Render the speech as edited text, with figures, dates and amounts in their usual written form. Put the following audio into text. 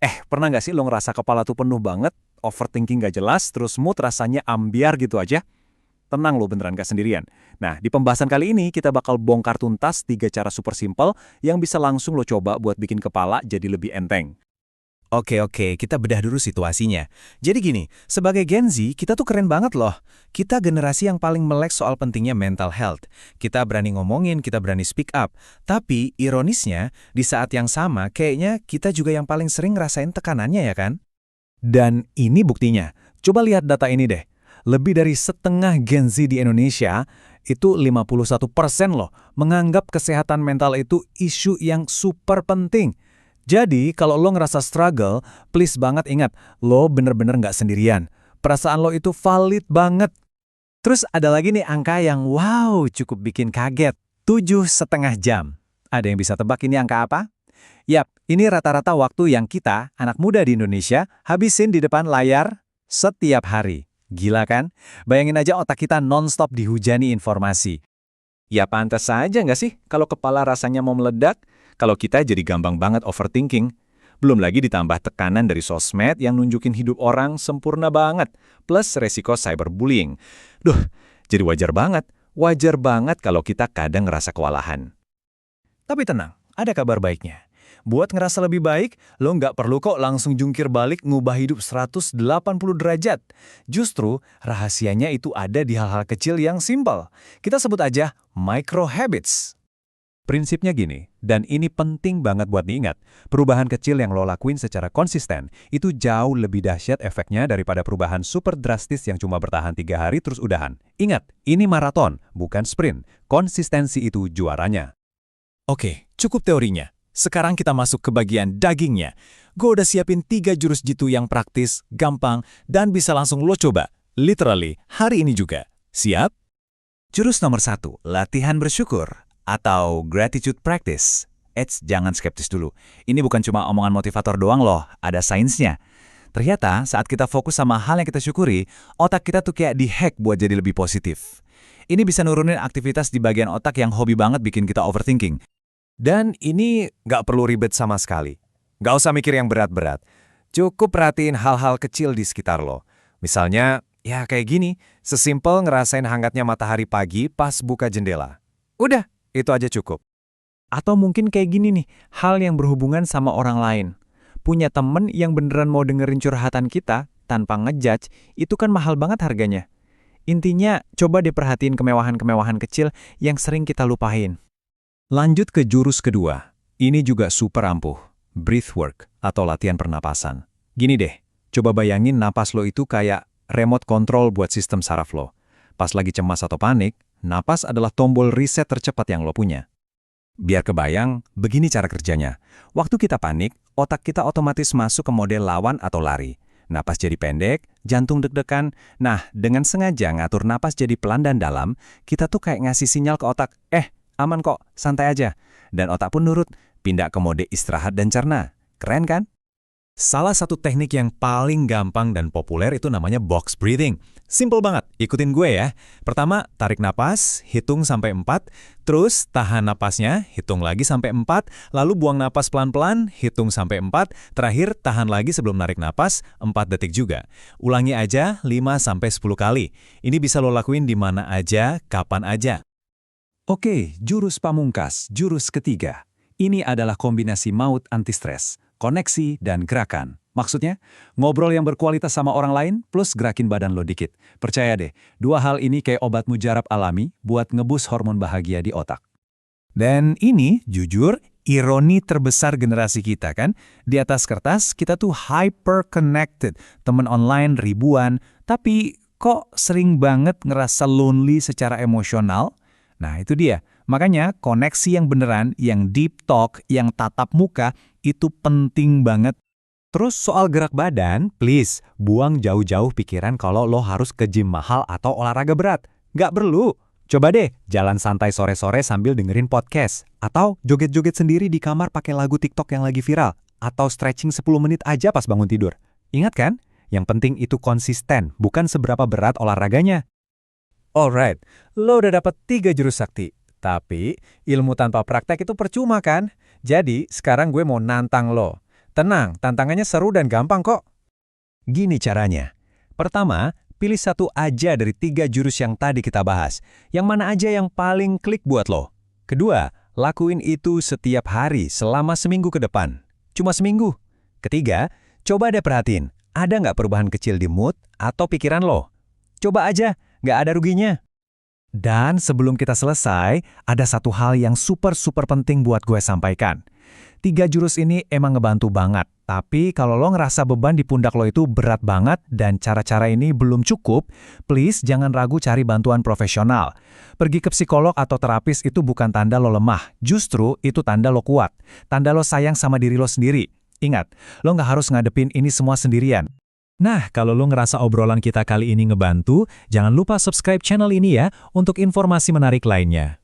Pernah nggak sih lo ngerasa kepala tuh penuh banget, overthinking nggak jelas, terus mood rasanya ambiar gitu aja? Tenang lo beneran nggak sendirian. Nah, di pembahasan kali ini kita bakal bongkar tuntas 3 cara super simple yang bisa langsung lo coba buat bikin kepala jadi lebih enteng. Oke, kita bedah dulu situasinya. Jadi gini, sebagai Gen Z, kita tuh keren banget loh. Kita generasi yang paling melek soal pentingnya mental health. Kita berani ngomongin, kita berani speak up. Tapi, ironisnya, di saat yang sama, kayaknya kita juga yang paling sering ngerasain tekanannya ya kan? Dan ini buktinya. Coba lihat data ini deh. Lebih dari setengah Gen Z di Indonesia, itu 51% loh, menganggap kesehatan mental itu isu yang super penting. Jadi, kalau lo ngerasa struggle, please banget ingat, lo bener-bener nggak sendirian. Perasaan lo itu valid banget. Terus ada lagi nih angka yang wow, cukup bikin kaget. 7,5 jam. Ada yang bisa tebak ini angka apa? Yap, ini rata-rata waktu yang kita, anak muda di Indonesia, habisin di depan layar setiap hari. Gila kan? Bayangin aja otak kita non-stop dihujani informasi. Ya pantas saja nggak sih kalau kepala rasanya mau meledak, kalau kita jadi gampang banget overthinking. Belum lagi ditambah tekanan dari sosmed yang nunjukin hidup orang sempurna banget, plus resiko cyberbullying. Duh, jadi wajar banget kalau kita kadang ngerasa kewalahan. Tapi tenang, ada kabar baiknya. Buat ngerasa lebih baik, lo nggak perlu kok langsung jungkir balik ngubah hidup 180 derajat. Justru, rahasianya itu ada di hal-hal kecil yang simpel. Kita sebut aja micro habits. Prinsipnya gini, dan ini penting banget buat diingat, perubahan kecil yang lo lakuin secara konsisten itu jauh lebih dahsyat efeknya daripada perubahan super drastis yang cuma bertahan 3 hari terus udahan. Ingat, ini maraton, bukan sprint. Konsistensi itu juaranya. Oke, cukup teorinya. Sekarang kita masuk ke bagian dagingnya. Gue udah siapin 3 jurus jitu yang praktis, gampang, dan bisa langsung lo coba. Literally, hari ini juga. Siap? Jurus nomor 1, latihan bersyukur. Atau gratitude practice. Jangan skeptis dulu. Ini bukan cuma omongan motivator doang loh, ada sainsnya. Ternyata saat kita fokus sama hal yang kita syukuri, otak kita tuh kayak dihack buat jadi lebih positif. Ini bisa nurunin aktivitas di bagian otak yang hobi banget bikin kita overthinking. Dan ini nggak perlu ribet sama sekali. Nggak usah mikir yang berat-berat. Cukup perhatiin hal-hal kecil di sekitar lo. Misalnya, ya kayak gini, sesimpel ngerasain hangatnya matahari pagi pas buka jendela. Udah, itu aja cukup. Atau mungkin kayak gini nih, hal yang berhubungan sama orang lain. Punya temen yang beneran mau dengerin curhatan kita tanpa ngejudge, itu kan mahal banget harganya. Intinya, coba diperhatiin kemewahan-kemewahan kecil yang sering kita lupain. Lanjut ke jurus kedua. Ini juga super ampuh. Breathwork atau latihan pernapasan. Gini deh, coba bayangin napas lo itu kayak remote control buat sistem saraf lo. Pas lagi cemas atau panik, napas adalah tombol reset tercepat yang lo punya. Biar kebayang, begini cara kerjanya. Waktu kita panik, otak kita otomatis masuk ke mode lawan atau lari. Napas jadi pendek, jantung deg-degan. Nah, dengan sengaja ngatur napas jadi pelan dan dalam, kita tuh kayak ngasih sinyal ke otak, aman kok, santai aja. Dan otak pun nurut, pindah ke mode istirahat dan cerna. Keren kan? Salah satu teknik yang paling gampang dan populer itu namanya box breathing. Simple banget, ikutin gue ya. Pertama, tarik napas, hitung sampai 4, terus tahan napasnya, hitung lagi sampai 4, lalu buang napas pelan-pelan, hitung sampai 4, terakhir tahan lagi sebelum narik napas, 4 detik juga. Ulangi aja 5-10 kali. Ini bisa lo lakuin di mana aja, kapan aja. Oke, jurus pamungkas, jurus ketiga. Ini adalah kombinasi maut anti-stres, koneksi, dan gerakan. Maksudnya, ngobrol yang berkualitas sama orang lain plus gerakin badan lo dikit. Percaya deh, 2 hal ini kayak obat mujarab alami buat ngebus hormon bahagia di otak. Dan ini, jujur, ironi terbesar generasi kita kan. Di atas kertas, kita tuh hyper-connected, temen online ribuan, tapi kok sering banget ngerasa lonely secara emosional? Nah, itu dia. Makanya koneksi yang beneran, yang deep talk, yang tatap muka, itu penting banget. Terus soal gerak badan, please, buang jauh-jauh pikiran kalau lo harus ke gym mahal atau olahraga berat. Nggak perlu. Coba deh, jalan santai sore-sore sambil dengerin podcast. Atau joget-joget sendiri di kamar pakai lagu TikTok yang lagi viral. Atau stretching 10 menit aja pas bangun tidur. Ingat kan? Yang penting itu konsisten, bukan seberapa berat olahraganya. Alright, lo udah dapat 3 jurus sakti. Tapi, ilmu tanpa praktek itu percuma kan? Jadi, sekarang gue mau nantang lo. Tenang, tantangannya seru dan gampang kok. Gini caranya. Pertama, pilih satu aja dari 3 jurus yang tadi kita bahas. Yang mana aja yang paling klik buat lo. Kedua, lakuin itu setiap hari selama seminggu ke depan. Cuma seminggu. Ketiga, coba deh perhatiin, ada nggak perubahan kecil di mood atau pikiran lo? Coba aja, nggak ada ruginya. Dan sebelum kita selesai, ada satu hal yang super penting buat gue sampaikan. 3 jurus ini emang ngebantu banget, tapi kalau lo ngerasa beban di pundak lo itu berat banget dan cara-cara ini belum cukup, please jangan ragu cari bantuan profesional. Pergi ke psikolog atau terapis itu bukan tanda lo lemah, justru itu tanda lo kuat. Tanda lo sayang sama diri lo sendiri. Ingat, lo nggak harus ngadepin ini semua sendirian. Nah, kalau lo ngerasa obrolan kita kali ini ngebantu, jangan lupa subscribe channel ini ya untuk informasi menarik lainnya.